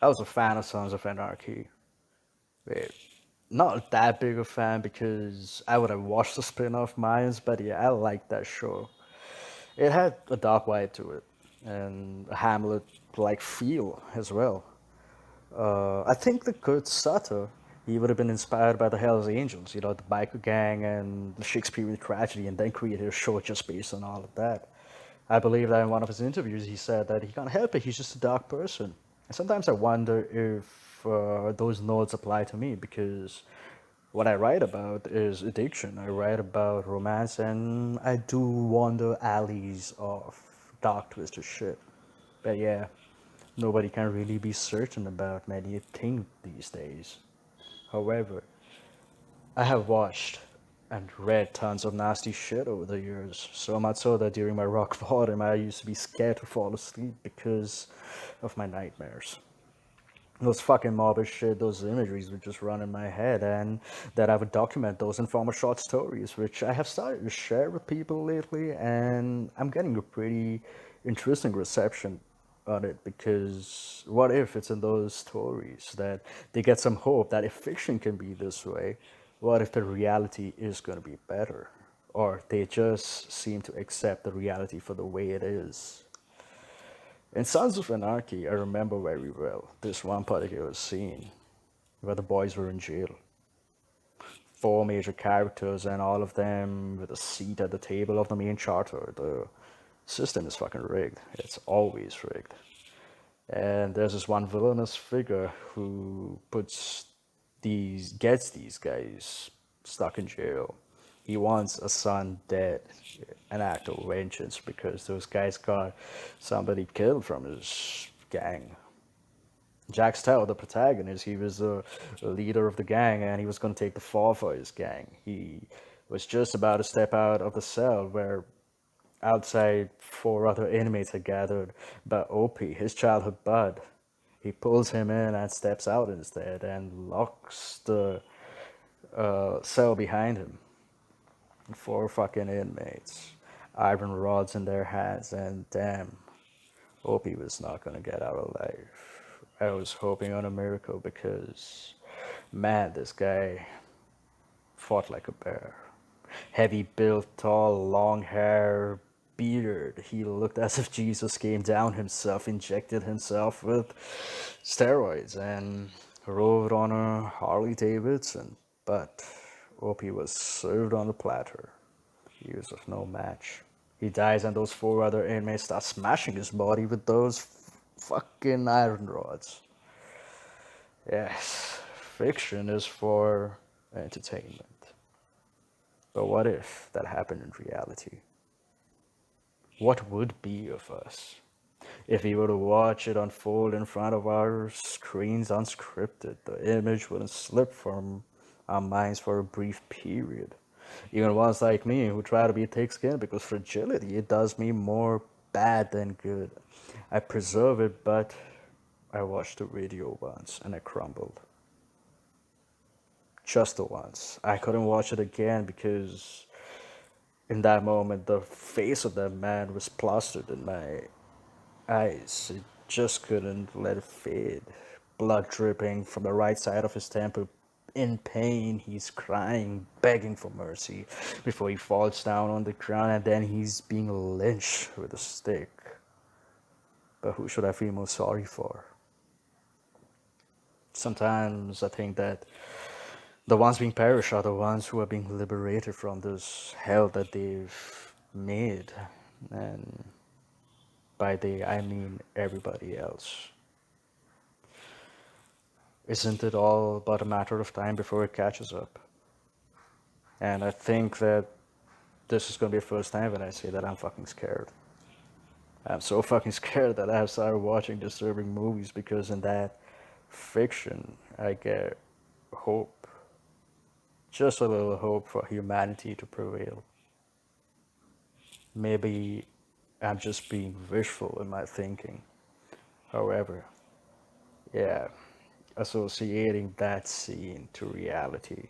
I was a fan of Sons of Anarchy. Wait, not that big a fan because I would have watched the spin-off Mayans, but yeah, I liked that show. It had a dark vibe to it and a Hamlet-like feel as well. I think the Kurt Sutter, he would have been inspired by the Hells Angels, the biker gang and the Shakespearean tragedy, and then created a show just based on all of that. I believe that in one of his interviews, he said that he can't help it, he's just a dark person. And sometimes I wonder if those notes apply to me because what I write about is addiction. I write about romance, and I do wander alleys of dark, twisted shit. But yeah, nobody can really be certain about many things these days. However, I have watched and read tons of nasty shit over the years, so much so that during my rock bottom, I used to be scared to fall asleep because of my nightmares. Those fucking morbid shit, those imageries would just run in my head, and that I would document those in form of short stories, which I have started to share with people lately, and I'm getting a pretty interesting reception on it because what if it's in those stories that they get some hope that if fiction can be this way, what if the reality is going to be better? Or they just seem to accept the reality for the way it is. In Sons of Anarchy, I remember very well this one particular scene where the boys were in jail. Four major characters and all of them with a seat at the table of the main charter. The system is fucking rigged. It's always rigged. And there's this one villainous figure who gets these guys stuck in jail. He wants a son dead, an act of vengeance because those guys got somebody killed from his gang. Jack Stout, the protagonist, he was the leader of the gang and he was going to take the fall for his gang. He was just about to step out of the cell where outside four other inmates had gathered, but Opie, his childhood bud, he pulls him in and steps out instead and locks the cell behind him. Four fucking inmates, iron rods in their hands, and damn, Opie was not gonna get out alive. I was hoping on a miracle because, man, this guy fought like a bear. Heavy built, tall, long hair, beard. He looked as if Jesus came down himself, injected himself with steroids, and rode on a Harley Davidson. But Opie was served on a platter. He was of no match. He dies, and those four other inmates start smashing his body with those fucking iron rods. Yes, fiction is for entertainment. But what if that happened in reality? What would be of us if we were to watch it unfold in front of our screens unscripted? The image wouldn't slip from our minds for a brief period. Even ones like me who try to be thick-skinned because fragility, it does me more bad than good. I preserve it, but I watched the video once and I crumbled. Just the once. I couldn't watch it again because in that moment the face of that man was plastered in my eyes. It just couldn't let it fade. Blood dripping from the right side of his temple. In pain, he's crying, begging for mercy before he falls down on the ground, and then he's being lynched with a stick. But who should I feel most sorry for? Sometimes I think that the ones being perished are the ones who are being liberated from this hell that they've made. And by they, I mean everybody else. Isn't it all but a matter of time before it catches up? And I think that this is going to be the first time when I say that I'm fucking scared. I'm so fucking scared that I have started watching disturbing movies because in that fiction, I get hope. Just a little hope for humanity to prevail. Maybe I'm just being wishful in my thinking. However, yeah, associating that scene to reality